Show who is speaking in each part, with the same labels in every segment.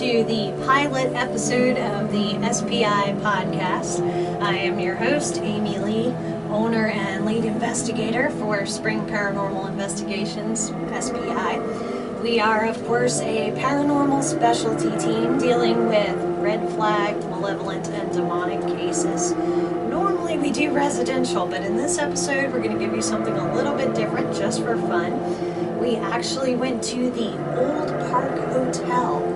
Speaker 1: to the pilot episode of the SPI Podcast. I am your host, Amy Lee, owner and lead investigator for Spring Paranormal Investigations, SPI. We are, of course, a paranormal specialty team dealing with red flag, malevolent, and demonic cases. Normally we do residential, but in this episode we're going to give you something a little bit different just for fun. We actually went to the Old Park Hotel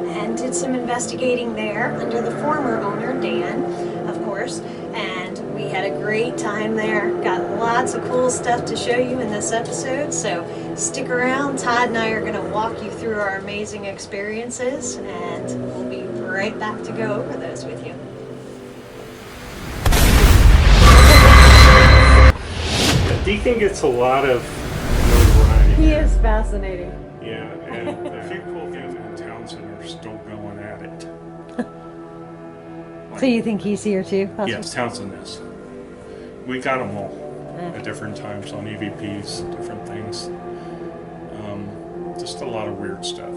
Speaker 1: and did some investigating there under the former owner, Dan, of course, and we had a great time there. Got lots of cool stuff to show you in this episode, so stick around. Todd and I are going to walk you through our amazing experiences, and we'll be right back to go over those with you.
Speaker 2: Deacon gets a lot of notoriety.
Speaker 1: He is fascinating.
Speaker 2: Yeah, and a few cool things in Townsend are still going at it.
Speaker 1: So you think he's here too? Possibly?
Speaker 2: Yes, Townsend is. We got them all at different times on EVPs, different things. Just a lot of weird stuff.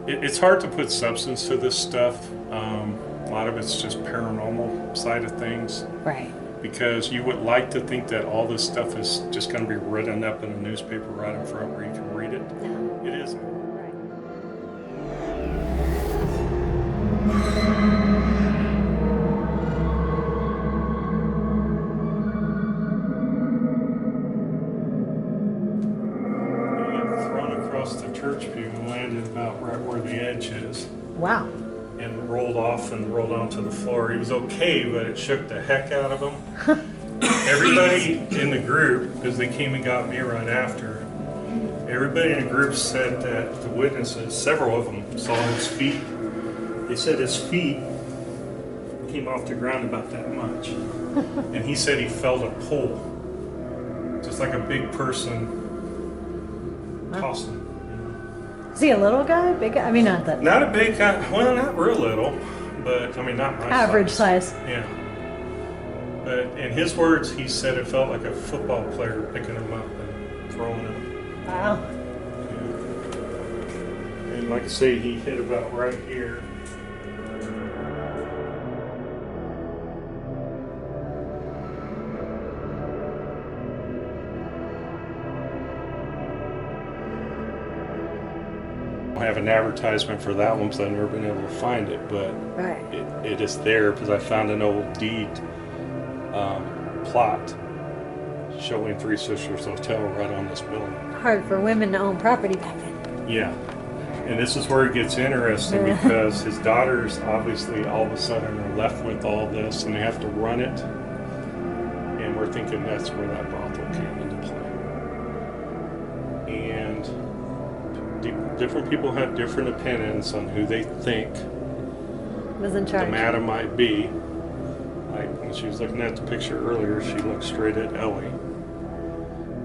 Speaker 2: It's hard to put substance to this stuff. A lot of it's just paranormal side of things.
Speaker 1: Right.
Speaker 2: Because you would like to think that all this stuff is just going to be written up in a newspaper right in front where you can read it.
Speaker 1: No.
Speaker 2: It isn't.
Speaker 1: Right.
Speaker 2: You get thrown across the church pew and landed about right where the edge is.
Speaker 1: Wow.
Speaker 2: And rolled off and rolled onto the floor. He was okay, but it shook the heck out of him. Everybody in the group, because they came and got me right after, everybody in the group said that the witnesses, several of them, saw his feet. They said his feet came off the ground about that much. And he said he felt a pull, just like a big person tossing.
Speaker 1: Is he a little guy? Big guy? I mean, not that.
Speaker 2: Not a big guy, well, not real little, but I mean, not my
Speaker 1: Average size.
Speaker 2: Yeah. But in his words, he said it felt like a football player picking him up and throwing him.
Speaker 1: Wow.
Speaker 2: Yeah. And like I say, he hit about right here. I have an advertisement for that one because I've never been able to find it, but
Speaker 1: Right.
Speaker 2: it is there because I found an old deed plot showing Three Sisters Hotel right on this building.
Speaker 1: Hard for women to own property back then.
Speaker 2: Yeah, and this is where it gets interesting because his daughters obviously all of a sudden are left with all this and they have to run it, and we're thinking that's where that brothel came into play. And different people have different opinions on who they think
Speaker 1: Was in charge.
Speaker 2: the madam might be. Like when she was looking at the picture earlier, she looked straight at Ellie,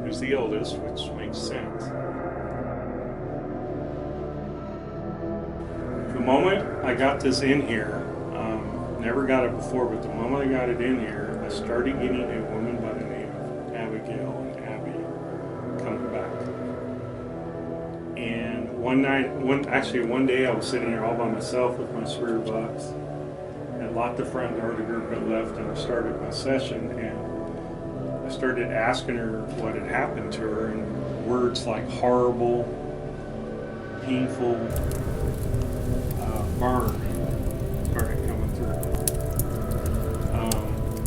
Speaker 2: who's the oldest, which makes sense. The moment I got this in here, never got it before, but the moment I got it in here, I started getting a woman by the name of Abigail and Abby coming back. And one day I was sitting here all by myself with my spirit box. I locked the front door, the group had left, and I started my session, and I started asking her what had happened to her, and words like horrible, painful, burn started coming through.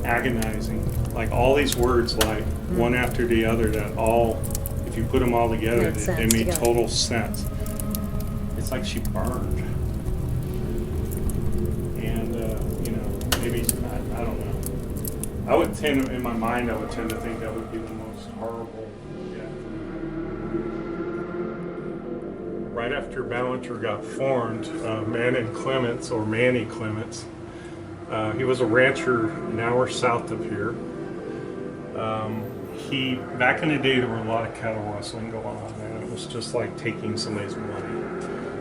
Speaker 2: Agonizing, like all these words, like one after the other, that all, if you put them all together, they made
Speaker 1: together.
Speaker 2: total sense. It's like she burned. And, maybe, I don't know. I would tend, in my mind, I would tend to think that would be the most horrible death. Right after Ballinger got formed, Manny Clements, he was a rancher an hour south of here. Back in the day, there were a lot of cattle rustling going on, and it was just like taking somebody's money.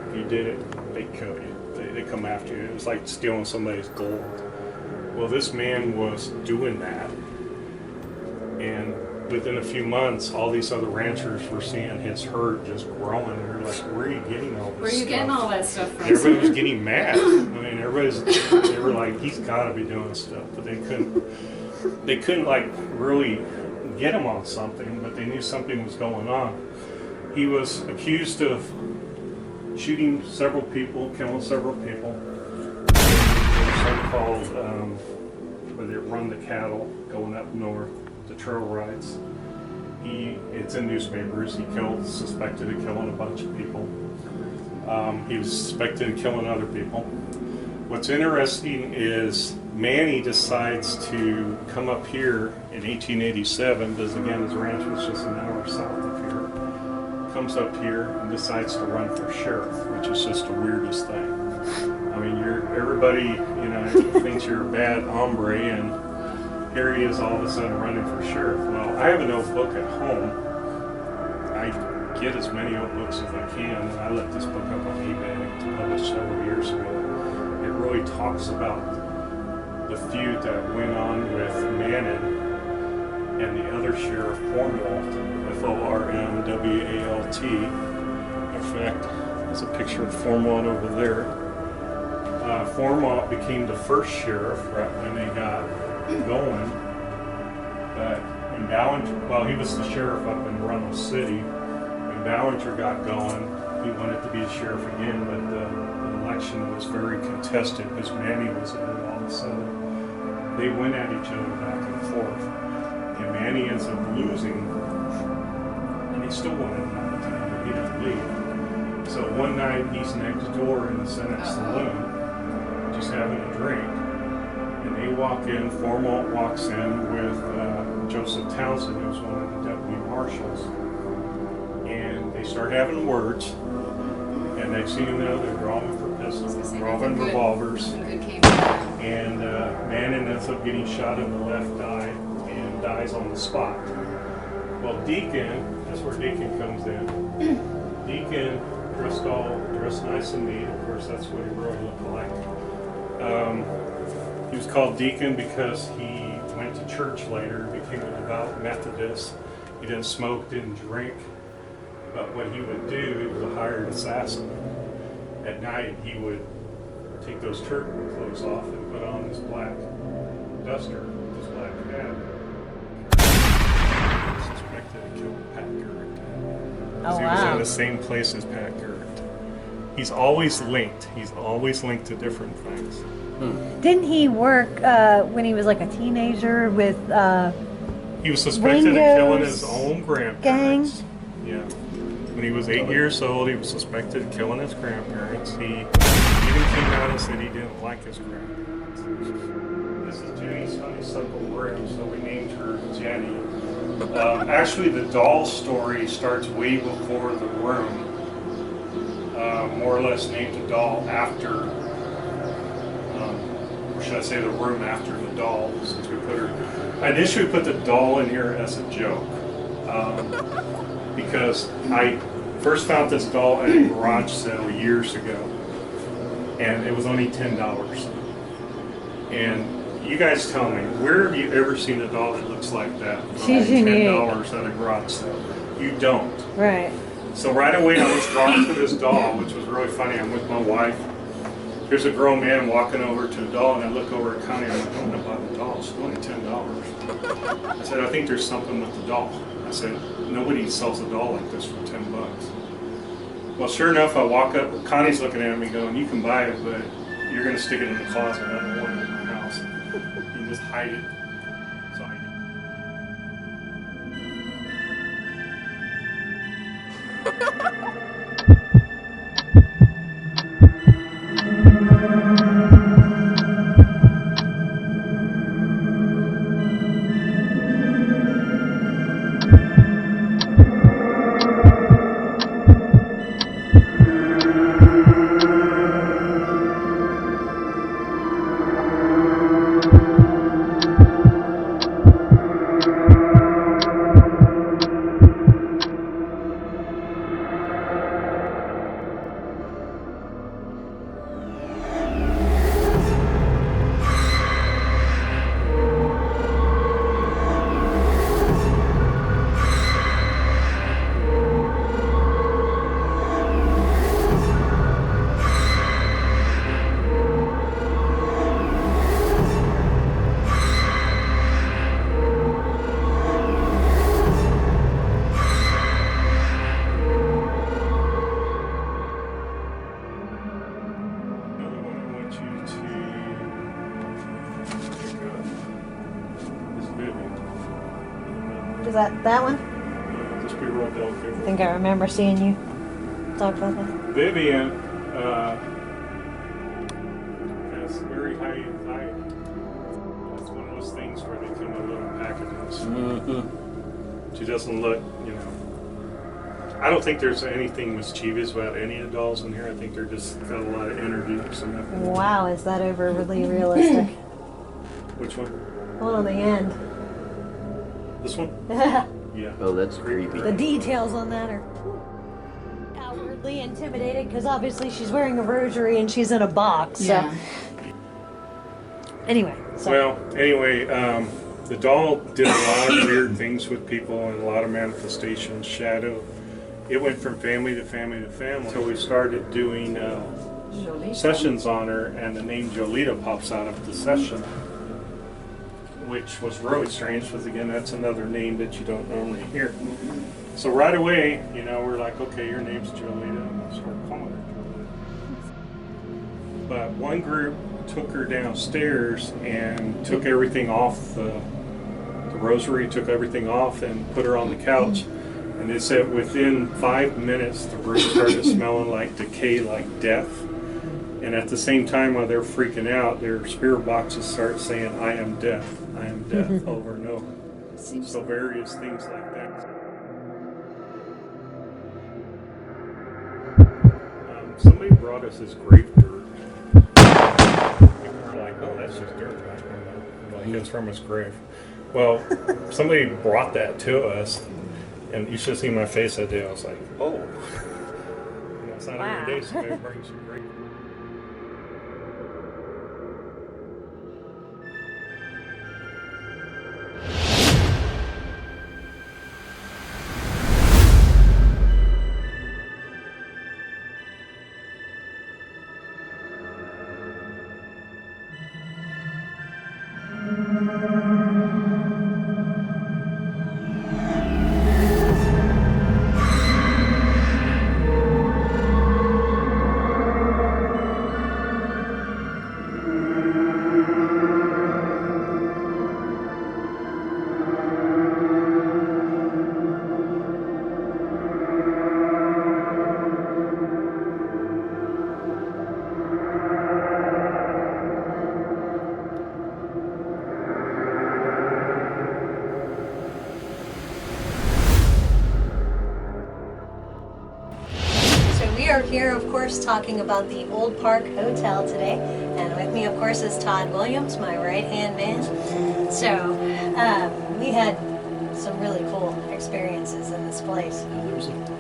Speaker 2: If you did it, they'd kill you. They come after you. It was like stealing somebody's gold. Well, this man was doing that, and within a few months, all these other ranchers were seeing his herd just growing. They're like, where are you getting all this stuff?
Speaker 3: Where are you getting all that stuff from?
Speaker 2: Everybody was getting mad. I mean, they were like, he's got to be doing stuff, but they couldn't like really get him on something, but they knew something was going on. He was accused of shooting several people, killing several people. There's so-called, where they run the cattle going up north, the trail rides. It's in newspapers. He suspected of killing a bunch of people. He was suspected of killing other people. What's interesting is Manny decides to come up here in 1887, because again his ranch was just an hour south of here. Comes up here and decides to run for sheriff, which is just the weirdest thing. I mean, everybody, thinks you're a bad hombre, and here he is all of a sudden running for sheriff. Well, I have an old book at home. I get as many old books as I can, and I let this book up on eBay to publish several years ago. It really talks about the feud that went on with Mannon and the other sheriff, Formwalt, Formwalt. In fact, there's a picture of Formwalt over there. Formwalt became the first sheriff right when they got going. But when Ballinger, he was the sheriff up in Runnels City. When Ballinger got going, he wanted to be the sheriff again, but the election was very contested because Manny was in it all of a sudden. They went at each other back and forth. And Manny ends up losing, and he still wanted him all the time, but he didn't leave. So one night he's next door in the Senate Saloon, just having a drink, and they walk in, Formwalt walks in with Joseph Townsend, who was one of the deputy marshals, and they start having words, and next thing you know, they're drawing for pistols, drawing revolvers, and Mannon ends up getting shot in the left eye and dies on the spot. Well, Deacon, that's where Deacon comes in. Deacon dressed nice and neat. Of course, that's what he really looked like. He was called Deacon because he went to church later, became a devout Methodist. He didn't smoke, didn't drink. But what he would do, he was a hired assassin. At night, he would take those church clothes off and put on his black duster, his black hat. Suspected to kill Pat Garrett.
Speaker 1: Oh,
Speaker 2: He was in the same place as Pat Garrett. He's always linked. He's always linked to different things.
Speaker 1: Didn't he work when he was like a teenager with
Speaker 2: He was suspected of killing his
Speaker 1: Ringo's
Speaker 2: own grandparents.
Speaker 1: gang?
Speaker 2: Yeah. When he was 8 years old, he was suspected of killing his grandparents. He even came out and said he didn't like his grandparents. This is Jenny's honeysuckle room, so we named her Jenny. Actually, the doll story starts way before the room. More or less named the doll after, or should I say the room after the doll, since we put her. I initially put the doll in here as a joke, because I first found this doll at a garage sale years ago, and it was only $10. And you guys tell me, where have you ever seen a doll that looks like that?
Speaker 1: She's unique.
Speaker 2: $10 at a garage sale. You don't.
Speaker 1: Right.
Speaker 2: So right away I was drawn to this doll, which was really funny. I'm with my wife. Here's a grown man walking over to the doll, and I look over at Connie and I'm like, I'm going to buy the doll. It's only $10. I said, I think there's something with the doll. I said, nobody sells a doll like this for $10. Well, sure enough, I walk up. Connie's looking at me going, you can buy it, but you're going to stick it in the closet. I don't want it in my house. You just hide it. So I
Speaker 1: Is that one?
Speaker 2: Yeah, just be real delicate.
Speaker 1: I think I remember seeing you talk about that.
Speaker 2: Vivian has very high anxiety. That's one of those things where they come in little packages.
Speaker 3: Mm-hmm.
Speaker 2: She doesn't look, I don't think there's anything mischievous about any of the dolls in here. I think they're just got a lot of energy or something.
Speaker 1: Wow, is that overly realistic?
Speaker 2: Which one?
Speaker 1: Well, in the end.
Speaker 2: This one? Yeah.
Speaker 3: Oh, that's creepy.
Speaker 1: The details on that are outwardly intimidated because obviously she's wearing a rosary and she's in a box. So.
Speaker 4: Yeah.
Speaker 1: Anyway. So.
Speaker 2: Well, anyway, the doll did a lot of weird things with people and a lot of manifestations, shadow. It went from family to family to family. So we started doing sessions on her, and the name Jolita pops out of the session, which was really strange because, again, that's another name that you don't normally hear. So right away, we're like, okay, your name's Jolita, and we'll start calling her. But one group took her downstairs and took everything off the rosary, took everything off and put her on the couch. And they said within 5 minutes, the room started smelling like decay, like death. And at the same time, while they're freaking out, their spirit boxes start saying, I am death, over and over. So various things like that. Somebody brought us this grape dirt. People were like, oh, that's just dirt. Like, it's from his grave. Well, somebody brought that to us. And you should see my face that day. I was like, oh. It's not every day somebody brings you grape.
Speaker 1: Here, of course, talking about the Old Park Hotel today, and with me, of course, is Todd Williams, my right-hand man. So, we had some really cool experiences in this place.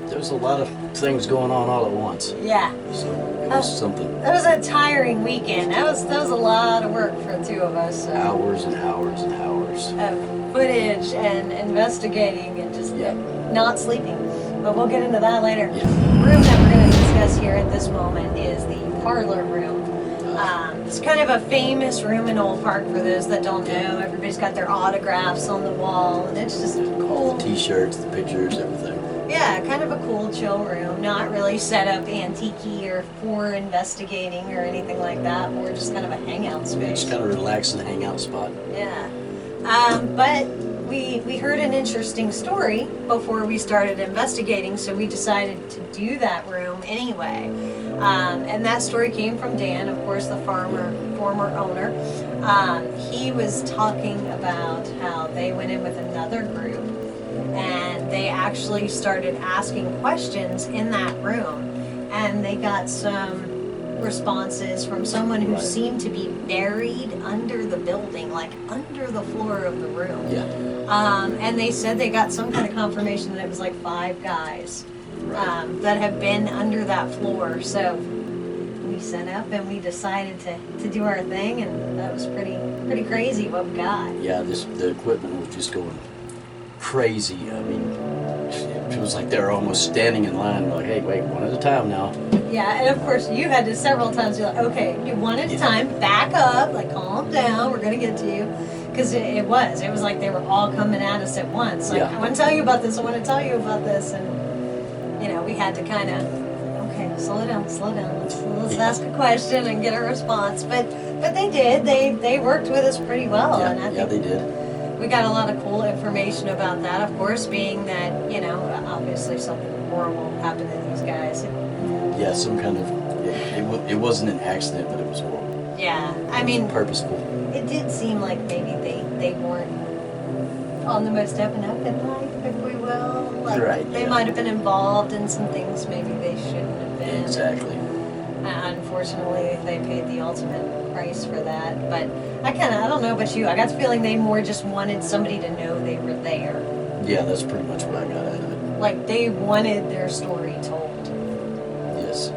Speaker 3: There was a lot of things going on all at once.
Speaker 1: Yeah.
Speaker 3: So it was something.
Speaker 1: That was a tiring weekend. That was a lot of work for the two of us. So.
Speaker 3: Hours and hours and hours.
Speaker 1: Of footage and investigating and just not sleeping. But we'll get into that later.
Speaker 3: Yeah.
Speaker 1: The room that we're going to discuss here at this moment is the parlor room. It's kind of a famous room in Old Park for those that don't know. Everybody's got their autographs on the wall, and it's just cool.
Speaker 3: The t-shirts, the pictures, everything.
Speaker 1: Yeah, kind of a cool, chill room. Not really set up antique-y or for investigating or anything like that. More just kind of a hangout space.
Speaker 3: Just kind of relaxing hangout spot.
Speaker 1: Yeah. But we heard an interesting story before we started investigating, so we decided to do that room anyway. And that story came from Dan, of course, the former owner. He was talking about how they went in with another group, and they actually started asking questions in that room, and they got some responses from someone who seemed to be buried under the building, like under the floor of the room.
Speaker 3: Yeah.
Speaker 1: And they said they got some kind of confirmation that it was like 5 guys that have been under that floor. So we set up and we decided to do our thing, and that was pretty crazy what we got.
Speaker 3: Yeah, the equipment was just going crazy. I mean, it was like they were almost standing in line. We're like, hey, wait, one at a time now.
Speaker 1: Yeah, and of course you had to several times be like, okay, you one at a time, back up, like calm down, we're gonna get to you. Because it was like they were all coming at us at once. Like, I want to tell you about this, I want to tell you about this. And, we had to kind of, okay, slow down. Let's ask a question and get a response. But they did. They worked with us pretty well.
Speaker 3: Yeah,
Speaker 1: and I think
Speaker 3: they did.
Speaker 1: we got a lot of cool information about that, of course, being that, you know, obviously something horrible happened to these guys.
Speaker 3: Yeah, some kind of, it wasn't an accident, but it was horrible.
Speaker 1: Yeah, I mean,
Speaker 3: Purposeful.
Speaker 1: it did seem like maybe they weren't on the most up and up in life, if we will. Like,
Speaker 3: Right,
Speaker 1: they
Speaker 3: yeah.
Speaker 1: might have been involved in some things maybe they shouldn't have been.
Speaker 3: Exactly.
Speaker 1: Unfortunately, they paid the ultimate price for that. But I don't know about you, I got the feeling they more just wanted somebody to know they were there.
Speaker 3: Yeah, that's pretty much what I got out of it.
Speaker 1: Like, they wanted their story told.
Speaker 3: Yes.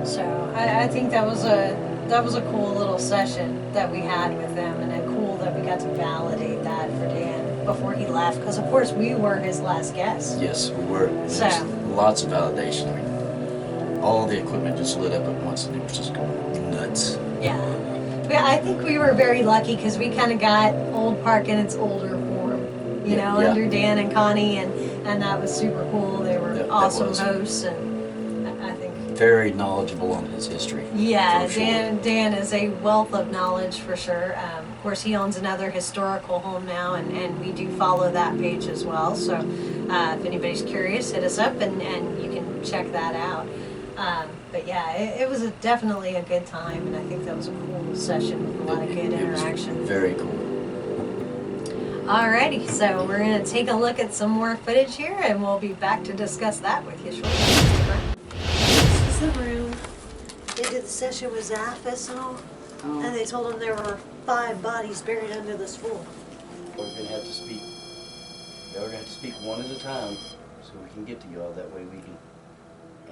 Speaker 1: So I think that was a cool little session that we had with them, and cool that we got to validate that for Dan before he left, because of course we were his last guest.
Speaker 3: Yes, we were. There's
Speaker 1: So-
Speaker 3: lots of validation. I mean, all the equipment just lit up at once, and it was just going nuts.
Speaker 1: Yeah. But I think we were very lucky because we kind of got Old Park in its older form, you know,
Speaker 3: Yeah.
Speaker 1: under Dan and Connie, and that was super cool. They were
Speaker 3: Yeah, that
Speaker 1: awesome
Speaker 3: was.
Speaker 1: hosts, and I think.
Speaker 3: Very knowledgeable on his history.
Speaker 1: Yeah,
Speaker 3: for sure.
Speaker 1: Dan is a wealth of knowledge for sure. Of course, he owns another historical home now, and we do follow that page as well. So if anybody's curious, hit us up and you can check that out. But yeah, it was definitely a good time, and I think that was a cool session with a lot of good
Speaker 3: It was
Speaker 1: interaction.
Speaker 3: very cool.
Speaker 1: Alrighty, so we're going to take a look at some more footage here, and we'll be back to discuss that with you shortly. This is the room. They did the session with Zaphis and all, and they told him there were 5 bodies buried under this floor.
Speaker 3: We're gonna have to speak. Yeah, we're gonna have to speak one at a time, so we can get to y'all. That way we can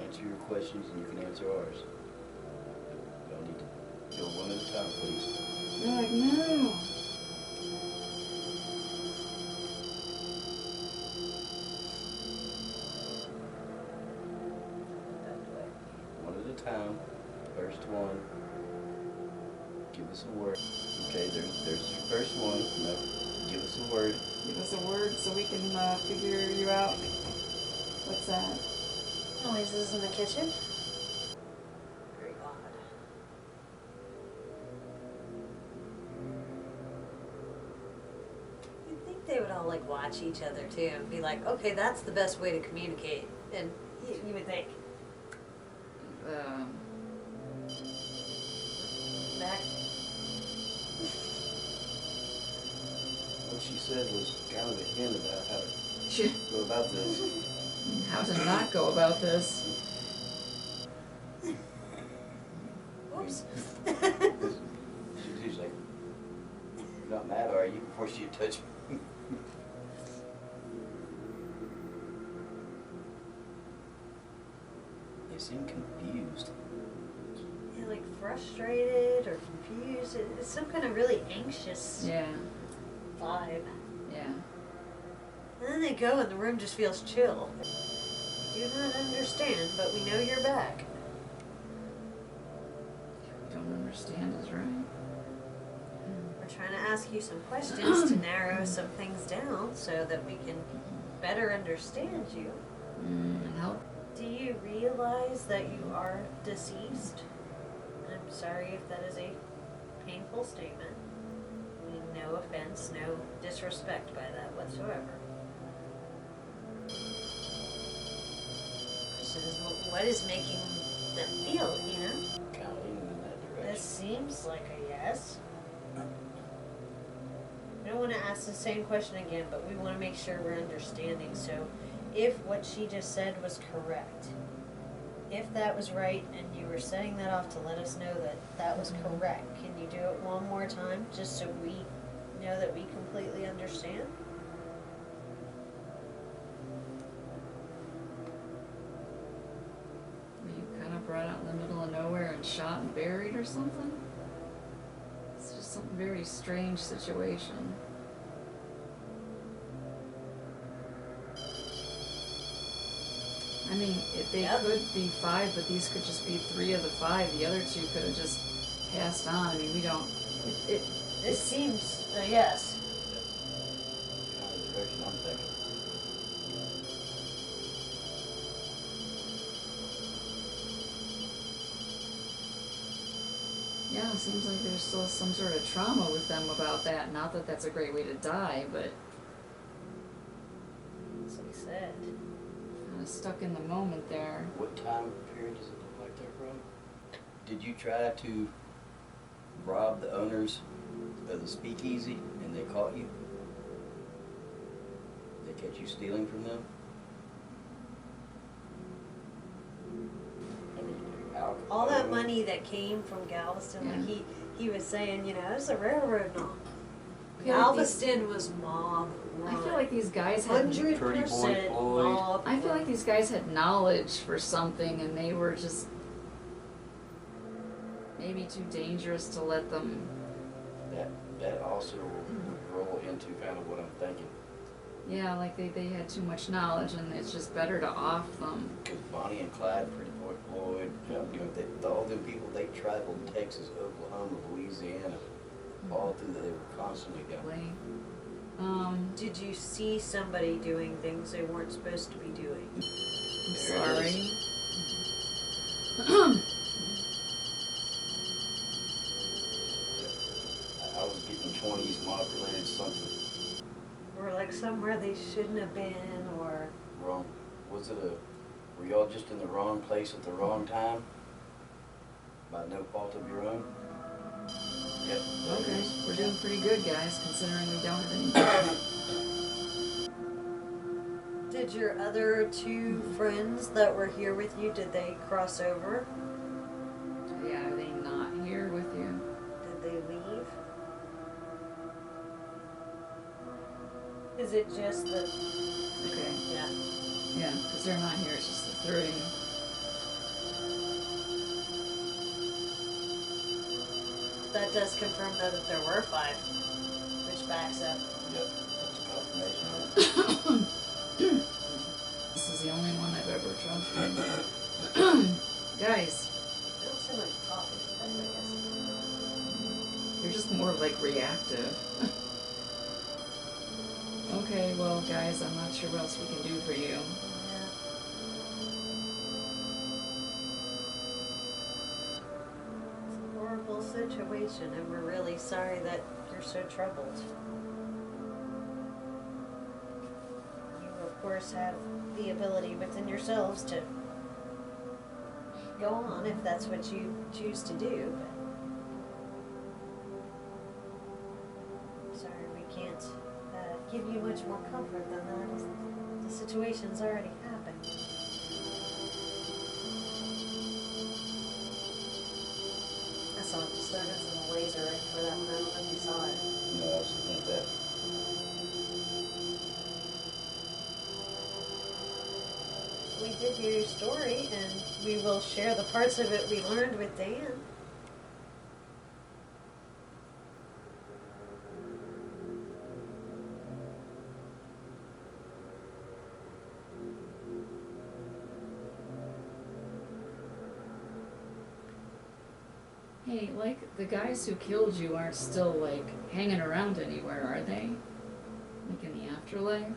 Speaker 3: answer your questions and you can answer ours. Y'all need to go one at a time, please.
Speaker 4: They're like, no.
Speaker 3: One at a time. First one. Give us a word. Okay, there's your first one. No, give us a word.
Speaker 4: Give us a word so we can figure you out. What's that?
Speaker 1: Noises in the kitchen. Very odd. You'd think they would all like watch each other too and be like, okay, that's the best way to communicate. And you would think. Back.
Speaker 3: What she said was kind of a hint about how to
Speaker 4: Shit.
Speaker 3: go about this.
Speaker 4: How to not go about this?
Speaker 1: Oops.
Speaker 3: She's like, "You're not mad, are you?" Before she touched me. They seem confused.
Speaker 1: Yeah, like frustrated or confused. It's some kind of really anxious
Speaker 4: Yeah.
Speaker 1: vibe.
Speaker 4: Yeah.
Speaker 1: And then they go and the room just feels chill. We do not understand, but we know you're back.
Speaker 4: We don't understand is right.
Speaker 1: We're trying to ask you some questions to narrow some things down so that we can better understand you.
Speaker 4: And help.
Speaker 1: Do you realize that you are deceased? I'm sorry if that is a painful statement. I mean, no offense, no disrespect by that whatsoever. Question is, what is making them feel, you know?
Speaker 3: Kind of leaning in that
Speaker 1: This
Speaker 3: direction.
Speaker 1: seems like a yes. We don't want to ask the same question again, but we want to make sure we're understanding. So, if what she just said was correct, if that was right, and you were setting that off to let us know that that was correct, can you do it one more time just so we know that we completely understand?
Speaker 4: Were you kind of brought out in the middle of nowhere and shot and buried or something? It's just some very strange situation. I mean, if they
Speaker 1: Yep.
Speaker 4: could be 5, but these could just be 3 of the 5. The other 2 could have just passed on. I mean, we don't.
Speaker 1: This seems a yes.
Speaker 3: Kind of the direction I'm thinking.
Speaker 4: Yeah, it seems like there's still some sort of trauma with them about that. Not that that's a great way to die, but
Speaker 1: That's what he said.
Speaker 4: kind of stuck in the moment there.
Speaker 3: What time period does it look like they're from? Did you try to rob the owners of the speakeasy and they caught you? They catch you stealing from them? I mean, alcohol.
Speaker 1: All that money that came from Galveston, like he was saying, you know, it's a railroad and all.
Speaker 4: I feel like
Speaker 1: Galveston was mob run.
Speaker 4: I feel like these guys had
Speaker 1: 100%
Speaker 3: Pretty boy Floyd.
Speaker 1: mob.
Speaker 4: I feel
Speaker 1: run.
Speaker 4: like these guys had knowledge for something and they were just maybe too dangerous to let them.
Speaker 3: That also would roll into kind of what I'm thinking.
Speaker 4: Yeah, like they had too much knowledge and it's just better to off them.
Speaker 3: Because Bonnie and Clyde, Pretty Boy Floyd, you know, all them people, they traveled Texas, Oklahoma, Louisiana, all through there. They were constantly down.
Speaker 4: Like,
Speaker 1: Did you see somebody doing things they weren't supposed to be doing?
Speaker 4: I'm
Speaker 3: There it
Speaker 4: sorry.
Speaker 3: I was getting 20s mob related something
Speaker 1: Or like somewhere they shouldn't have been, or
Speaker 3: wrong. Were y'all just in the wrong place at the wrong time? By no fault of your own? Yep. there it
Speaker 4: Okay,
Speaker 3: is.
Speaker 4: we're doing pretty good, guys, considering we don't have any.
Speaker 1: did your other two friends that were here with you, did they cross over?
Speaker 4: Yeah, are they not here with you?
Speaker 1: Did they leave? Is it just the,
Speaker 4: Okay,
Speaker 1: yeah.
Speaker 4: yeah, because they're not here, it's just the three.
Speaker 1: That does confirm though that there were 5, which backs up.
Speaker 3: Yep, that's a confirmation.
Speaker 4: This is the only one I've ever trusted. Guys,
Speaker 1: They don't seem like talking, I guess.
Speaker 4: you're just more like reactive. Okay, well, guys, I'm not sure what else we can do for you.
Speaker 1: Yeah. It's a horrible situation, and we're really sorry that you're so troubled. You, of course, have the ability within yourselves to go on if that's what you choose to do, but sorry we can't give you much more comfort than that. The situation's already happened. I saw a disturbance in the laser right before that one. I don't know if you saw it.
Speaker 3: No, I was looking at that.
Speaker 1: We did hear your story, and we will share the parts of it we learned with Dan.
Speaker 4: Hey, like, the guys who killed you aren't still, like, hanging around anywhere, are they? Like in the afterlife?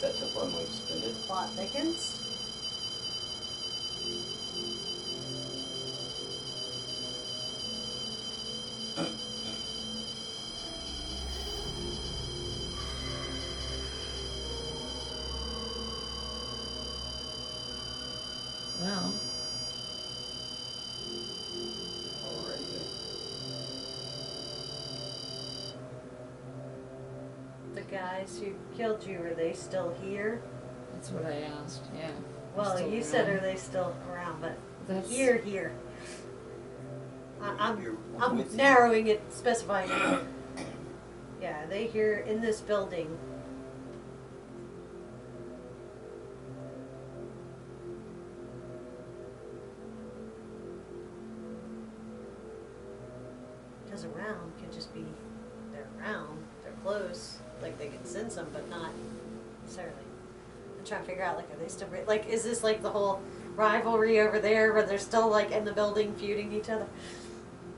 Speaker 3: That's a fun way to spend it.
Speaker 1: Plot thickens.
Speaker 4: Well,
Speaker 3: Alright then.
Speaker 1: The guys who killed you, are they still here?
Speaker 4: that's what I asked, yeah. They're
Speaker 1: Well,
Speaker 4: still
Speaker 1: you said
Speaker 4: around.
Speaker 1: are they still around, but
Speaker 4: That's...
Speaker 1: here. I'm
Speaker 3: You're with you.
Speaker 1: narrowing it, specifying it. Yeah, they here in this building. Because around could just be they're around, they're close, like they can sense them, but not necessarily. I'm trying to figure out, like, are they still like? Is this like the whole rivalry over there, where they're still like in the building feuding each other?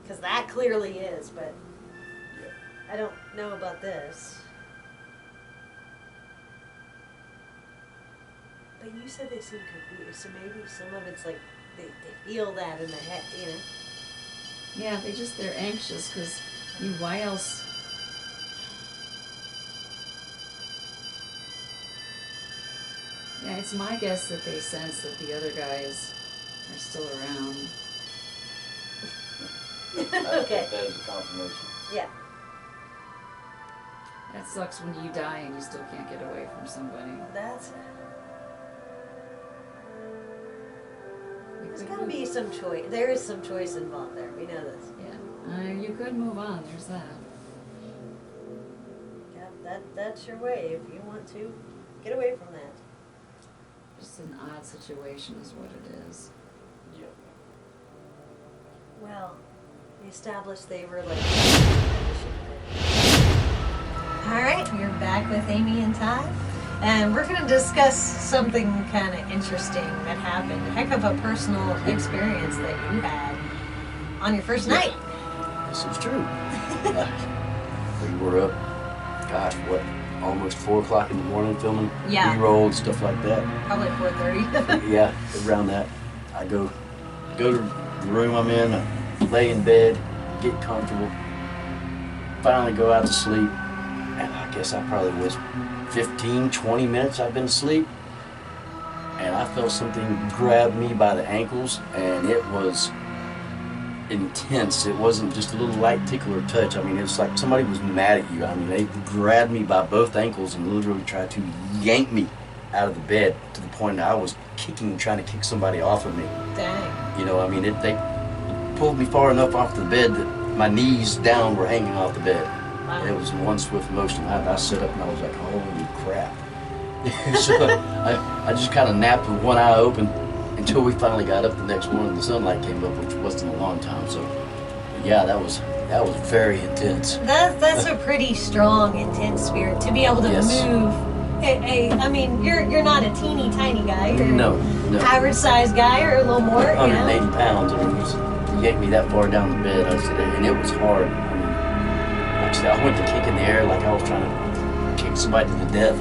Speaker 1: Because that clearly is, but
Speaker 3: Yeah.
Speaker 1: I don't know about this. But you said they seem confused, so maybe some of it's like they feel that in the head, you know?
Speaker 4: Yeah, they're anxious because, why else? Yeah, it's my guess that they sense that the other guys are still around.
Speaker 3: I
Speaker 1: Okay.
Speaker 3: take that as a confirmation.
Speaker 1: Yeah.
Speaker 4: That sucks when you die and you still can't get away from somebody.
Speaker 1: That's.
Speaker 4: You
Speaker 1: There's
Speaker 4: could
Speaker 1: gotta
Speaker 4: move-
Speaker 1: be some choice. There is some choice involved there. We know this.
Speaker 4: Yeah, you could move on. There's that.
Speaker 1: Yeah, that's your way if you want to get away from that.
Speaker 4: Just an odd situation is what it is.
Speaker 3: Yep.
Speaker 1: Well, we established they were like. All right, we're back with Amy and Ty, and we're going to discuss something kind of interesting that happened. Heck of a personal experience that you had on your first night.
Speaker 3: This is true. We were up, gosh, almost 4 o'clock in the morning filming
Speaker 1: Yeah.
Speaker 3: B-roll and stuff like that.
Speaker 1: Probably 4:30.
Speaker 3: Yeah, around that. I go to the room I'm in, I lay in bed, get comfortable, finally go out to sleep, and I guess I probably was 15, 20 minutes I've been asleep, and I felt something grab me by the ankles, and it was intense. It wasn't just a little light tickle or touch. I mean, it's like somebody was mad at you. I mean, they grabbed me by both ankles and literally tried to yank me out of the bed to the point that I was trying to kick somebody off of me.
Speaker 1: Dang.
Speaker 3: You know, I mean, they pulled me far enough off the bed that my knees down were hanging off the bed. And it was in one swift motion. I sat up and I was like, holy crap. So I just kind of napped with one eye open until we finally got up the next morning. The sunlight came up, which wasn't a long time. So, yeah, that was very intense.
Speaker 1: That's a pretty strong, intense spirit to be able to
Speaker 3: Yes.
Speaker 1: move. I mean, you're not a teeny tiny guy. You're
Speaker 3: No.
Speaker 1: average sized guy or a little more.
Speaker 3: 180
Speaker 1: You know?
Speaker 3: pounds. And it was to yank me that far down the bed. I said, and it was hard. I mean, like I said, I went to kick in the air like I was trying to kick somebody to the death.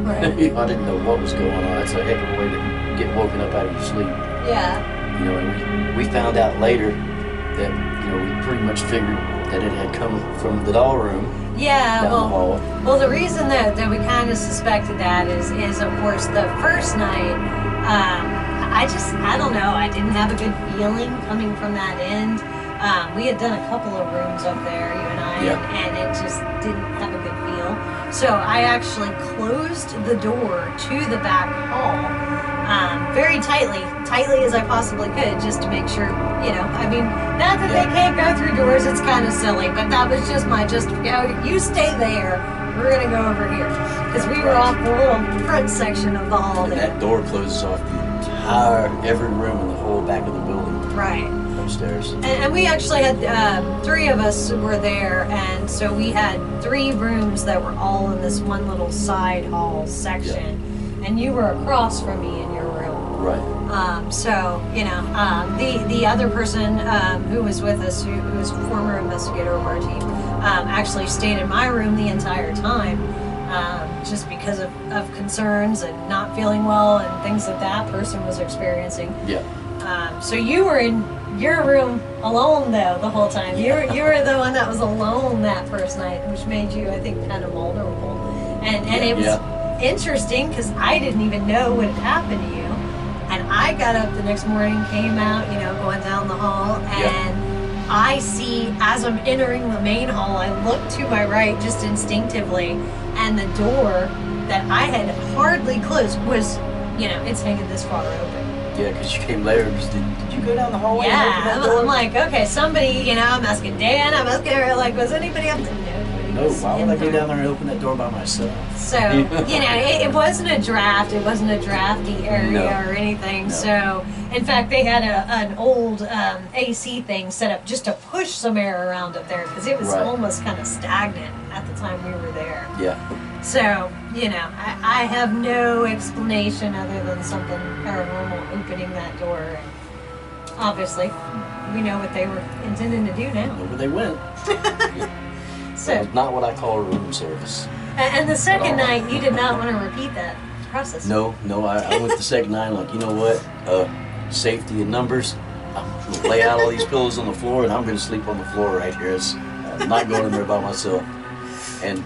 Speaker 1: Right.
Speaker 3: I didn't know what was going on. That's a heck of a way to get woken up out of your sleep.
Speaker 1: Yeah.
Speaker 3: You know, and we found out later that, you know, we pretty much figured that it had come from the doll room
Speaker 1: Yeah.
Speaker 3: down the hall.
Speaker 1: Well, the reason that we kind of suspected that is of course the first night. I don't know. I didn't have a good feeling coming from that end. We had done a couple of rooms up there, you and I,
Speaker 3: Yeah.
Speaker 1: and it just didn't have a good feel. So I actually closed the door to the back hall very tightly as I possibly could, just to make sure, you know, I mean, not that they can't go through doors, it's kind of silly, but that was just my you stay there, we're going to go over here. Because we were off the little front section of the hall
Speaker 3: And
Speaker 1: there.
Speaker 3: that door closes off every room in the whole back of the building
Speaker 1: Right.
Speaker 3: upstairs.
Speaker 1: And we actually had 3 of us were there, and so we had 3 rooms that were all in this one little side hall section, and you were across from me in your room.
Speaker 3: Right.
Speaker 1: So you know, the other person who was with us, who was a former investigator of our team, actually stayed in my room the entire time, just because of concerns and not feeling well and things that person was experiencing.
Speaker 3: Yeah.
Speaker 1: So you were in your room alone though the whole time. You were the one that was alone that first night, which made you, I think, kind of vulnerable. And it was interesting because I didn't even know what had happened to you. And I got up the next morning, came out, you know, going down the hall, and I see, as I'm entering the main hall, I look to my right just instinctively, and the door that I had hardly closed was, you know, it's hanging this far open.
Speaker 3: Yeah, because you came later. Did you go down the hallway? and open that
Speaker 1: Yeah,
Speaker 3: door?
Speaker 1: I'm like, okay, somebody, you know, I'm asking Dan, I'm asking her, like, was anybody up there?
Speaker 3: No, why would I go down there and open that door by myself?
Speaker 1: So, you know, it wasn't a draft, it wasn't a drafty area
Speaker 3: No.
Speaker 1: or anything.
Speaker 3: No.
Speaker 1: So, in fact, they had an old AC thing set up just to push some air around up there because it was
Speaker 3: Right.
Speaker 1: almost kind of stagnant at the time we were there.
Speaker 3: Yeah.
Speaker 1: So, you know, I have no explanation other than something paranormal opening that door. And obviously, we know what they were intending to do now.
Speaker 3: Over they went.
Speaker 1: So,
Speaker 3: That was not what I call a room service.
Speaker 1: and the second
Speaker 3: all.
Speaker 1: night, you did not want to repeat that. process?
Speaker 3: No, I went the second night, like, you know what? Safety in numbers. I'm going to lay out all these pillows on the floor, and I'm going to sleep on the floor right here. I'm not going in there by myself. And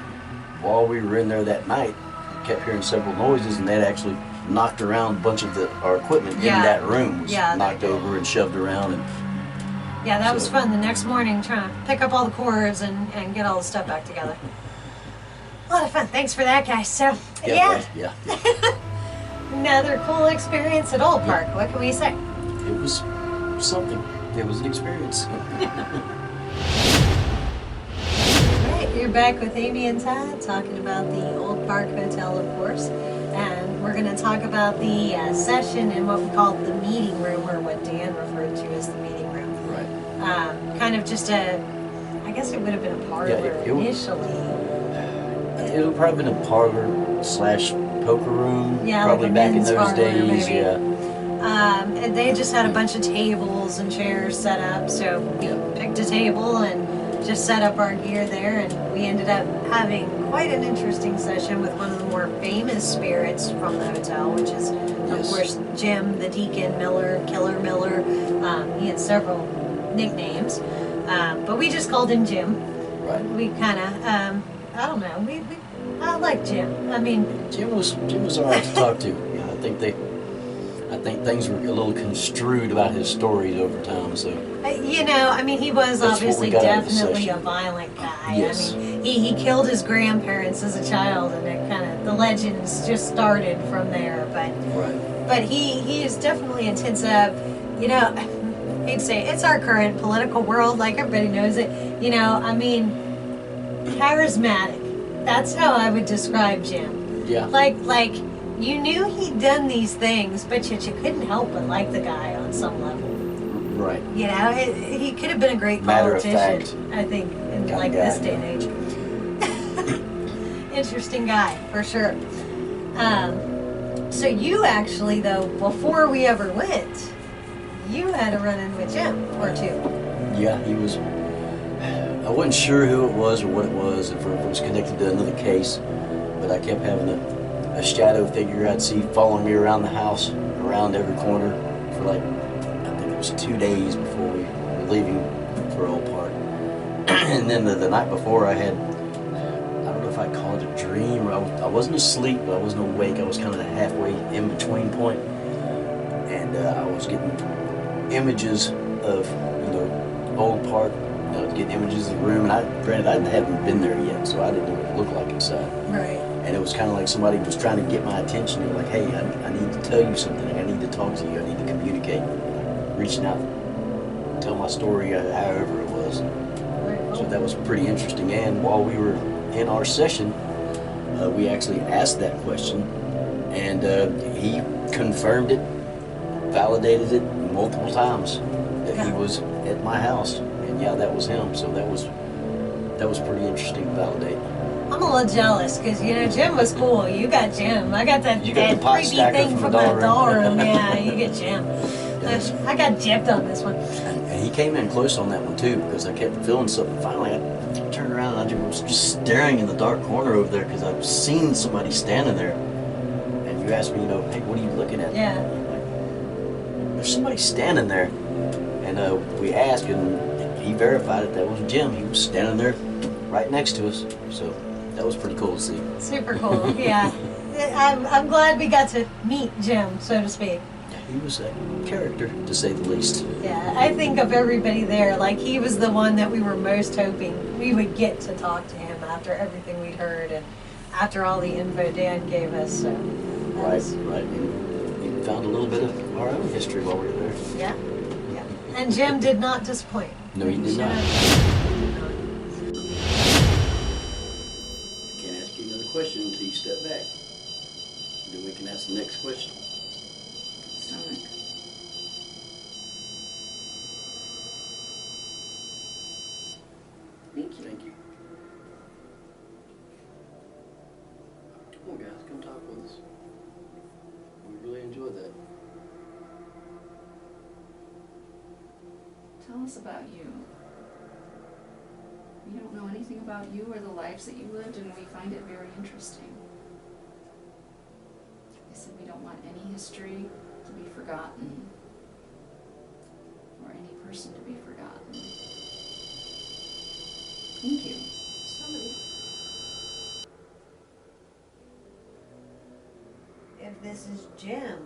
Speaker 3: while we were in there that night, we kept hearing several noises, and they'd actually knocked around a bunch of our equipment in that room. Was knocked over and shoved around. And
Speaker 1: yeah, that was fun. The next morning, trying to pick up all the cords and get all the stuff back together. A lot of fun. Thanks for that, guys. So,
Speaker 3: yeah.
Speaker 1: Another cool experience at Old Park. What can we say?
Speaker 3: It was something. It was an experience.
Speaker 1: Alright, you're back with Amy and Todd talking about the Old Park Hotel, of course. And we're going to talk about the session in what we call the meeting room, or what Dan referred to as the meeting room.
Speaker 3: Right.
Speaker 1: Kind of just I guess it would have been a parlor initially.
Speaker 3: It would probably been a parlor/poker room.
Speaker 1: Yeah,
Speaker 3: probably
Speaker 1: like a
Speaker 3: back in
Speaker 1: men's
Speaker 3: those
Speaker 1: parlor,
Speaker 3: days.
Speaker 1: maybe.
Speaker 3: Yeah.
Speaker 1: And they just had a bunch of tables and chairs set up, so we picked a table and just set up our gear there, and we ended up having quite an interesting session with one of the more famous spirits from the hotel, which is, of course, Jim the Deacon Miller, Killer Miller. He had several nicknames, but we just called him Jim.
Speaker 3: Right.
Speaker 1: We kind of, I don't know, I like Jim. I mean,
Speaker 3: Jim was all right to talk to. Yeah, I think things were a little construed about his stories over time. So
Speaker 1: he was obviously definitely a violent guy.
Speaker 3: Yes.
Speaker 1: I mean, he killed his grandparents as a child, and it the legends just started from there. But he is definitely intense. I'd say it's our current political world, like everybody knows it. Charismatic. That's how I would describe Jim.
Speaker 3: yeah,
Speaker 1: Like you knew he'd done these things, but you couldn't help but like the guy on some level.
Speaker 3: right.
Speaker 1: He could have been a great
Speaker 3: Matter of
Speaker 1: politician,
Speaker 3: fact.
Speaker 1: I think, in
Speaker 3: Kind of
Speaker 1: like
Speaker 3: guy,
Speaker 1: this day and age. Interesting guy, for sure. So you actually, though, before we ever went, you had a run-in with Jim, or two.
Speaker 3: Yeah, he was. I wasn't sure who it was or what it was, if it was connected to another case, but I kept having a shadow figure I'd see following me around the house, around every corner, for like, I think it was 2 days before we were leaving for Old Park. And then the night before, I had, I don't know if I'd call it a dream. I wasn't asleep, but I wasn't awake. I was kind of the halfway in between point, and I was getting images of Old Park. I was getting images of the room, and I hadn't been there yet, so I didn't know what it looked like inside.
Speaker 1: Right.
Speaker 3: And it was kind of like somebody was trying to get my attention. They were like, hey, I need to tell you something. I need to talk to you. I need to communicate. Reaching out, tell my story, however it was. So that was pretty interesting. And while we were in our session, we actually asked that question, and he confirmed it, validated it multiple times that he was at my house. And yeah, that was him. So that was pretty interesting to validate.
Speaker 1: I'm a little jealous because Jim was cool. You got Jim. I got that creepy thing from the doll room. Yeah, you get Jim.
Speaker 3: Yes.
Speaker 1: I got gypped on this one.
Speaker 3: And he came in close on that one too, because I kept feeling something. Finally, I turned around and I was just staring in the dark corner over there because I've seen somebody standing there. And you asked me, hey, what are you looking at?
Speaker 1: Yeah.
Speaker 3: Like, there's somebody standing there. And we asked, and he verified it. That was Jim. He was standing there right next to us. So that was pretty cool to see.
Speaker 1: Super cool. Yeah. I'm glad we got to meet Jim, so to speak.
Speaker 3: He was a character, to say the least.
Speaker 1: Yeah, I think of everybody there, like he was the one that we were most hoping we would get to talk to him after everything we'd heard and after all the info Dan gave us. So
Speaker 3: Right. We found a little bit of our own history while we were there.
Speaker 1: Yeah. And Jim did not disappoint.
Speaker 3: No, he did not. Can't ask you another question until you step back. Then we can ask the next question.
Speaker 4: Stomach. Thank you.
Speaker 3: Thank you. Come on, guys, come talk with us. We really enjoyed that.
Speaker 4: Tell us about you. We don't know anything about you or the lives that you lived, and we find it very interesting. want any history to be forgotten, or any person to be forgotten. Thank you.
Speaker 1: Somebody. If this is Jim,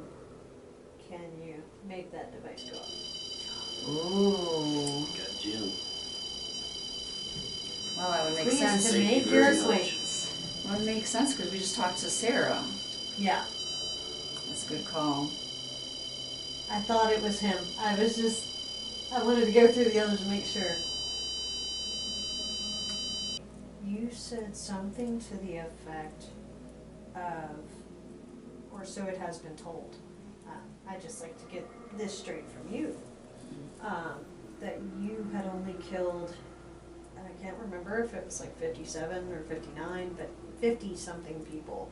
Speaker 1: can you make that device go off?
Speaker 4: Ooh.
Speaker 3: Got Jim.
Speaker 4: Well, that would make
Speaker 1: Pleased
Speaker 4: sense.
Speaker 1: to
Speaker 3: Thank
Speaker 1: make
Speaker 3: you
Speaker 1: your
Speaker 3: very much.
Speaker 1: acquaintance.
Speaker 4: Well, it makes sense because we just talked to Sarah.
Speaker 1: Yeah,
Speaker 4: That's a good call.
Speaker 1: I thought it was him. I wanted to go through the others to make sure. You said something to the effect of, or so it has been told. I'd just like to get this straight from you. That you had only killed, and I can't remember if it was like 57 or 59, but 50-something people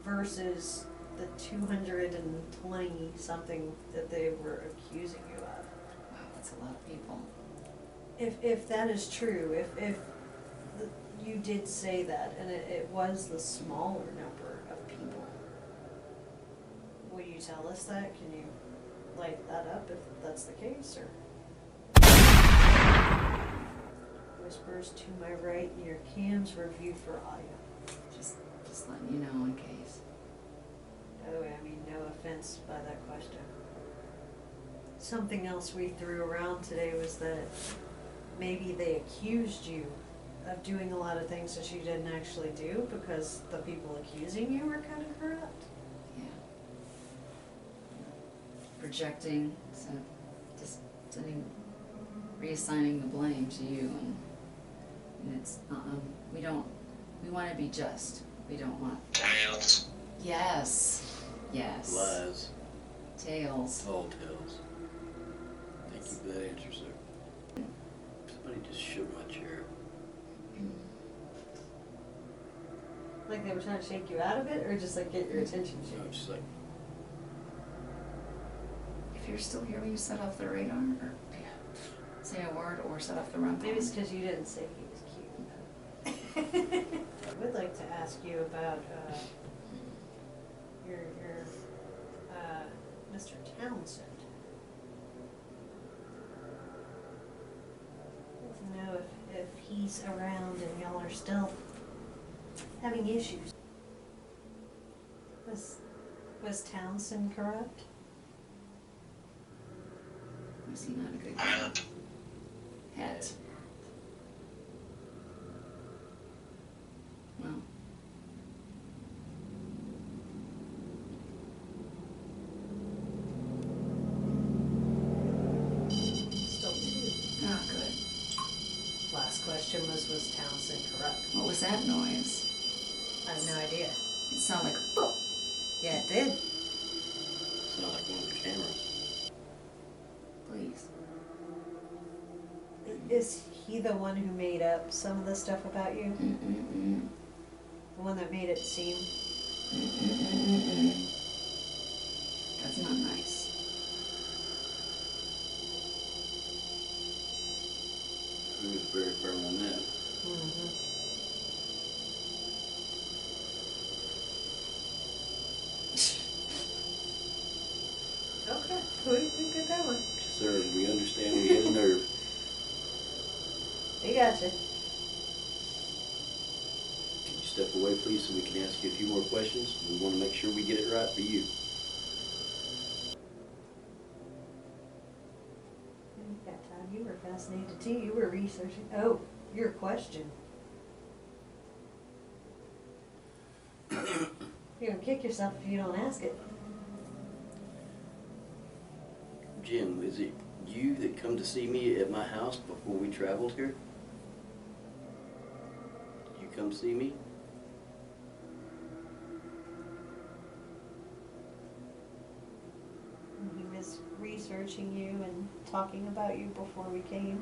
Speaker 1: versus the 220-something that they were accusing you of.
Speaker 4: Wow, that's a lot of people.
Speaker 1: If that is true, if you did say that, and it was the smaller number of people, will you tell us that? Can you light that up if that's the case, or? Whispers to my right, your cams were viewed for audio.
Speaker 4: Just letting you know in case.
Speaker 1: By the way, I mean, no offense by that question. Something else we threw around today was that maybe they accused you of doing a lot of things that you didn't actually do because the people accusing you were kind of corrupt.
Speaker 4: Yeah. Projecting, so just reassigning the blame to you, and it's we want to be just. We don't want
Speaker 5: Tails.
Speaker 4: yes
Speaker 3: Lies.
Speaker 4: tails.
Speaker 3: Tall tales. Thank you for that answer, sir. Somebody just shook my chair.
Speaker 1: Like they were trying to shake you out of it, or just like get your attention
Speaker 3: So
Speaker 1: shaken?
Speaker 3: I'm just like,
Speaker 4: If you're still here, will you set off the radar, or say a word, or set off the runtime?
Speaker 1: Maybe it's because you didn't say he was cute. I would like to ask you about your Mr. Townsend. I'd like to know if he's around and y'all are still having issues. Was Townsend corrupt?
Speaker 4: Was he not a good guy? Het. Well,
Speaker 1: Still two.
Speaker 4: not good.
Speaker 1: Last question was Townsend corrupt?
Speaker 4: What was that noise?
Speaker 1: I have no idea.
Speaker 4: It sounded like boop.
Speaker 1: Yeah, it did.
Speaker 3: sound like one of the cameras.
Speaker 4: Please.
Speaker 1: Is he the one who made up some of the stuff about you?
Speaker 4: Mm-mm-mm.
Speaker 1: The one that made it seem?
Speaker 4: Mm-mm-mm-mm. That's not nice.
Speaker 3: He was very firm on that.
Speaker 1: Mm-hmm. Okay, we got that one.
Speaker 3: Sir, we understand we had a nerve.
Speaker 1: We got you.
Speaker 3: Can you step away, please, so we can ask you a few more questions? We want to make sure we get it right for you.
Speaker 1: That time you were fascinated too. You were researching. Oh, your question. You're gonna kick yourself if you don't ask it.
Speaker 3: Jim, is it you that come to see me at my house before we traveled here? Did you come see me?
Speaker 1: And he was researching you and talking about you before we came.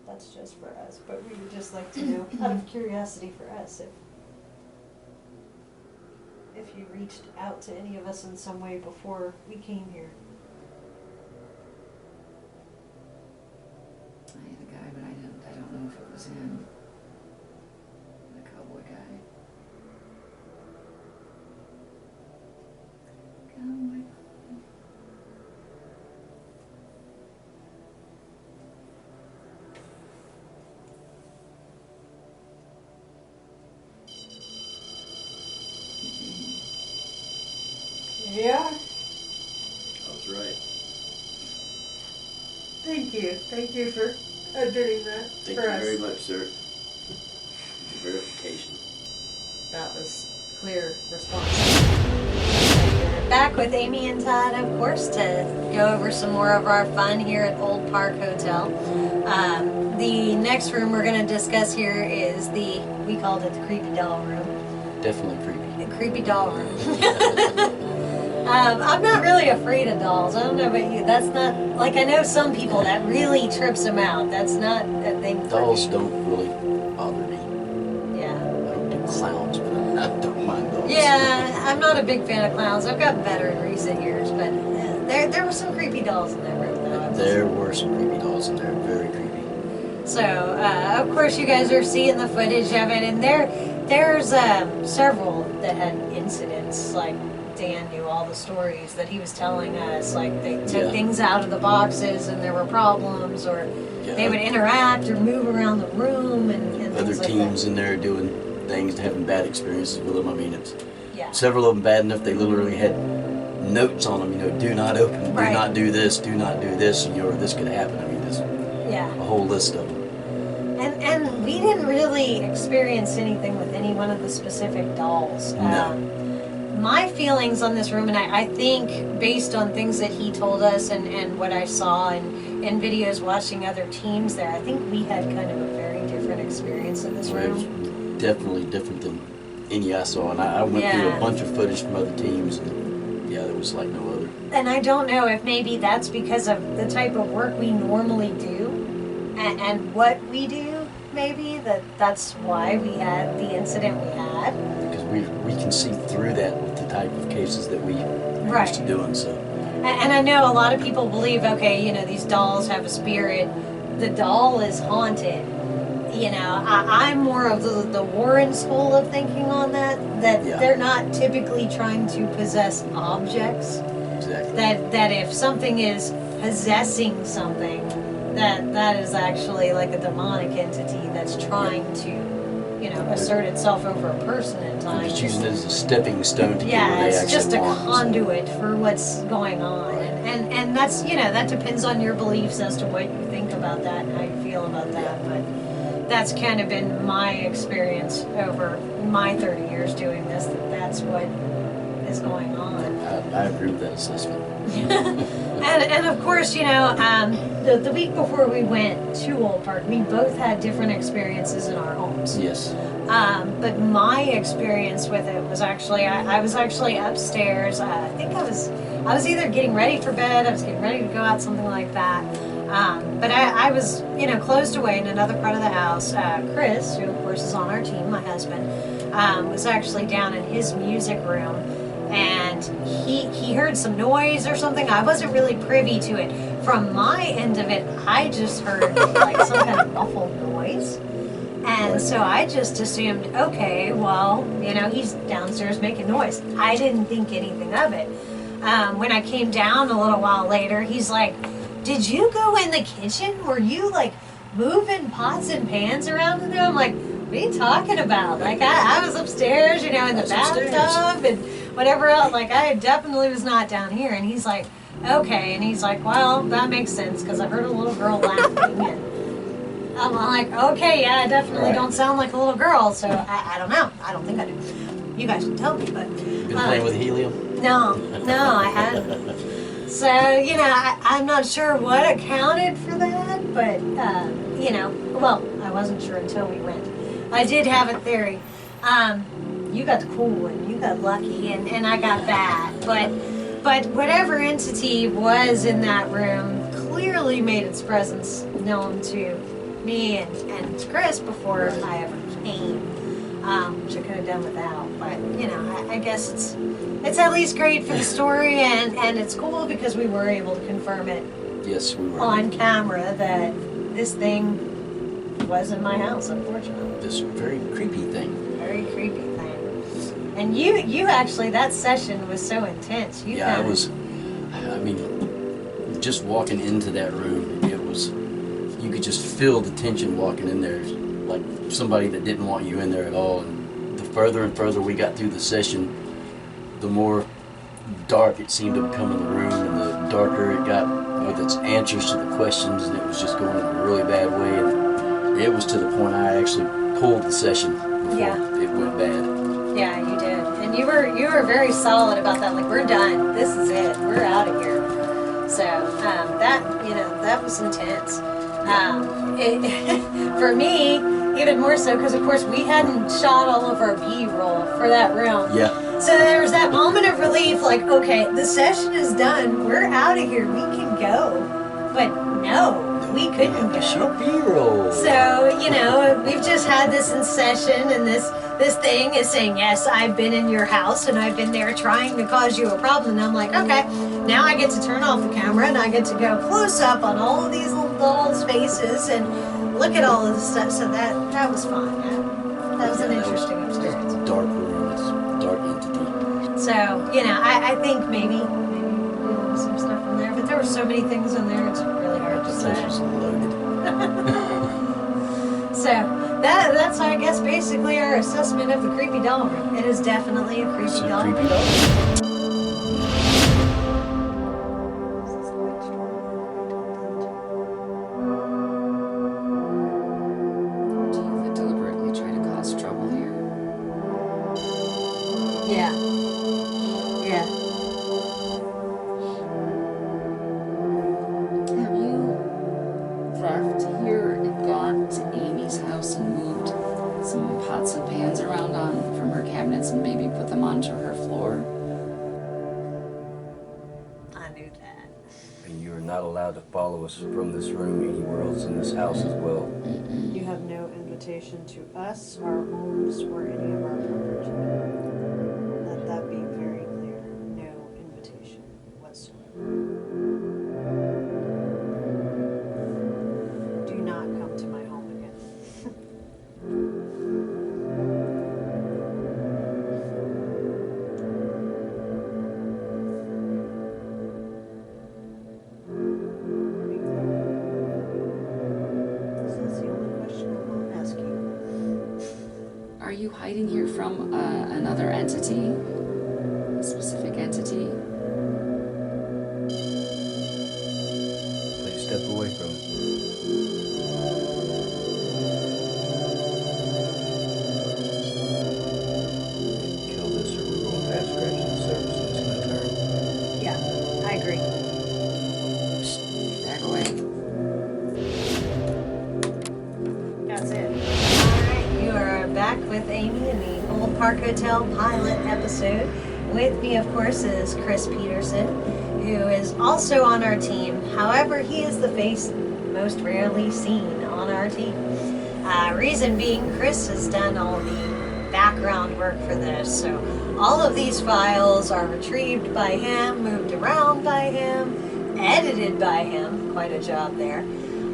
Speaker 1: That's just for us, but we would just like to know, out of curiosity for us, if you reached out to any of us in some way before we came here.
Speaker 4: I had a guy, but I don't know if it was him. The cowboy guy. Cowboy.
Speaker 1: Yeah.
Speaker 3: I was right.
Speaker 1: Thank you. Thank you for admitting that
Speaker 3: Thank you very much, sir. For verification.
Speaker 1: That was clear response. Back with Amy and Todd, of course, to go over some more of our fun here at Old Park Hotel. The next room we're going to discuss here is we called it the creepy doll room.
Speaker 3: Definitely creepy.
Speaker 1: The creepy doll room. I'm not really afraid of dolls. I don't know about you. That's not, like, I know some people that really trips them out. That's not a thing for
Speaker 3: Dolls
Speaker 1: me.
Speaker 3: don't really bother me.
Speaker 1: Yeah.
Speaker 3: I don't do clowns, but I don't mind dolls.
Speaker 1: Yeah, I'm not a big fan of clowns. I've gotten better in recent years, but there were some creepy dolls in that room, though.
Speaker 3: There were some creepy dolls in there. Very creepy.
Speaker 1: So, of course, you guys are seeing the footage of it, and there's several that had incidents. Like, Dan knew all the stories that he was telling us. Like, they took things out of the boxes and there were problems, or they would interact or move around the room and
Speaker 3: Other
Speaker 1: things like
Speaker 3: teams
Speaker 1: that.
Speaker 3: in there doing things, having bad experiences with them. I mean, it's
Speaker 1: Yeah.
Speaker 3: several of them bad enough they literally had notes on them. You know, do not open,
Speaker 1: Right.
Speaker 3: do not do this, do not do this, and this could happen. I mean, there's
Speaker 1: Yeah.
Speaker 3: a whole list of them.
Speaker 1: And we didn't really experience anything with any one of the specific dolls.
Speaker 3: No.
Speaker 1: My feelings on this room, and I think based on things that he told us and what I saw in videos watching other teams there, I think we had kind of a very different experience in this
Speaker 3: It was
Speaker 1: room.
Speaker 3: definitely different than any I saw, and I went through
Speaker 1: Yeah.
Speaker 3: a bunch of footage from other teams, and there was like no other.
Speaker 1: And I don't know if maybe that's because of the type of work we normally do and what we do, maybe, that's why we had the incident we had.
Speaker 3: Because we can see through that with the type of cases that we are used to doing. So
Speaker 1: And I know a lot of people believe, okay, you know, these dolls have a spirit. The doll is haunted. You know, I'm more of the Warren school of thinking on that
Speaker 3: Yeah.
Speaker 1: they're not typically trying to possess objects.
Speaker 3: exactly.
Speaker 1: That if something is possessing something, that is actually like a demonic entity that's trying to, you know, assert itself over a person at
Speaker 3: I'm
Speaker 1: times.
Speaker 3: just using it as a stepping stone to get
Speaker 1: Yeah,
Speaker 3: where they
Speaker 1: it's
Speaker 3: actually
Speaker 1: just a
Speaker 3: want. So,
Speaker 1: conduit for what's going on. And that's, you know, that depends on your beliefs as to what you think about that and how you feel about that. But that's kind of been my experience over my 30 years doing this, that's what is going on.
Speaker 3: I agree with that assessment.
Speaker 1: And of course, you know, the week before we went to Old Park, we both had different experiences in our homes.
Speaker 3: Yes.
Speaker 1: But my experience with it was actually, I was actually upstairs. I think I was either getting ready for bed, I was getting ready to go out, something like that. But I was, you know, closed away in another part of the house. Chris, who of course is on our team, my husband, was actually down in his music room. And he heard some noise or something. I wasn't really privy to it. From my end of it, I just heard like some kind of muffled noise. And so I just assumed, okay, well, you know, he's downstairs making noise. I didn't think anything of it. When I came down a little while later, he's like, did you go in the kitchen? Were you like moving pots and pans around in there? I'm like, what are you talking about? Like, I was upstairs, you know, in the bathtub and whatever else. Like, I definitely was not down here. And he's like, okay. And he's like, well, that makes sense because I heard a little girl laughing. And I'm like, okay, yeah, I definitely don't sound like a little girl. So I don't know. I don't think I do. You guys can tell me, but.
Speaker 3: Been playing with helium?
Speaker 1: No, I hadn't. So, you know, I'm not sure what accounted for that, but, you know, well, I wasn't sure until we went. I did have a theory. You got the cool one, you got lucky, and I got bad. But whatever entity was in that room clearly made its presence known to me and Chris before I ever came, which I could have done without. But, you know, I guess it's at least great for the story, and it's cool because we were able to confirm it
Speaker 3: Yes, we were.
Speaker 1: on camera that this thing was in my house, unfortunately.
Speaker 3: This very creepy thing.
Speaker 1: Very creepy thing. And you actually, that session was so intense. You
Speaker 3: Yeah,
Speaker 1: had,
Speaker 3: it was. I mean, just walking into that room, it was. You could just feel the tension walking in there, like somebody that didn't want you in there at all. And the further and further we got through the session, the more dark it seemed to become in the room, and the darker it got with its answers to the questions, and it was just going in a really bad way. And it was to the point I actually pulled the session before it went bad.
Speaker 1: Yeah, you did. And you were very solid about that. Like, we're done. This is it. We're out of here. So that was intense. For me, even more so, because of course we hadn't shot all of our B-roll for that room.
Speaker 3: Yeah.
Speaker 1: So there was that moment of relief, like, okay, the session is done. We're out of here. We can go. But no, we couldn't go.
Speaker 3: Shoot B-roll.
Speaker 1: So, we've just had this in session, and this thing is saying, yes, I've been in your house, and I've been there trying to cause you a problem. And I'm like, okay, now I get to turn off the camera, and I get to go close up on all of these little spaces and look at all of this stuff. So that was fun. That was an interesting experience.
Speaker 3: Dark room, it's a dark entity.
Speaker 1: So, I think maybe some stuff in there, but there were so many things in there, it's really hard to
Speaker 3: The
Speaker 1: say.
Speaker 3: place was loaded.
Speaker 1: So that's I guess basically our assessment of the creepy doll room. It is definitely a creepy
Speaker 3: It's a
Speaker 1: doll
Speaker 3: creepy
Speaker 1: room.
Speaker 3: doll.
Speaker 4: Do you deliberately try to cause trouble here?
Speaker 1: Yeah. Yeah.
Speaker 4: Have you left here and gone to Amy's house and moved some pots and pans around from her cabinets and maybe put them onto her floor?
Speaker 1: I knew that.
Speaker 3: And you are not allowed to follow us from this room anywhere else in this house as well.
Speaker 5: You have no invitation to us, our homes, or any of our property. Let that be very clear. No invitation whatsoever. Do not come to my home again. This is the only question I will ask you.
Speaker 4: Are you hiding here from another entity? A specific entity?
Speaker 3: Please step away from it. Kill this or we're going past scratching the surface and it's going to turn.
Speaker 1: Yeah, I agree.
Speaker 4: Back away.
Speaker 1: That's it. Alright, you are back with Amy in the Old Park Hotel pilot episode. With me, of course, is Chris Peterson, who is also on our team. However, he is the face most rarely seen on our team. Reason being, Chris has done all the background work for this, so all of these files are retrieved by him, moved around by him, edited by him. Quite a job there.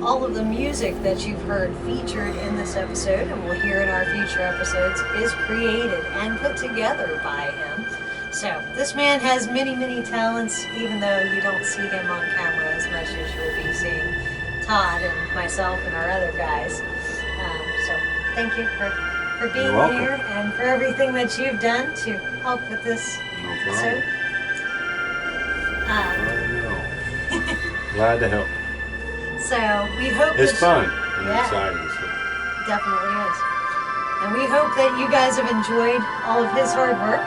Speaker 1: All of the music that you've heard featured in this episode, and we'll hear in our future episodes, is created and put together by him. So this man has many, many talents, even though you don't see him on camera as much as you'll be seeing Todd and myself and our other guys. So thank you for being
Speaker 6: You're welcome.
Speaker 1: here and for everything that you've done to help with this
Speaker 6: No
Speaker 1: episode.
Speaker 6: Glad to help.
Speaker 1: So we hope
Speaker 6: It's
Speaker 1: that
Speaker 6: fun and
Speaker 1: Yeah.
Speaker 6: exciting. So.
Speaker 1: definitely is. And we hope that you guys have enjoyed all of his hard work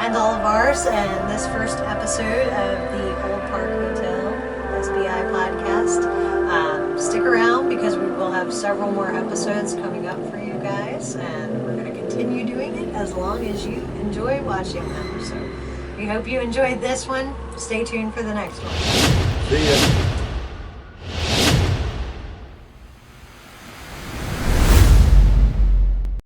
Speaker 1: and all of ours and this first episode of the Old Park Hotel SPI Podcast. Stick around because we will have several more episodes coming up for you guys, and we're going to continue doing it as long as you enjoy watching them. So we hope you enjoyed this one. Stay tuned for the next one.
Speaker 6: See ya.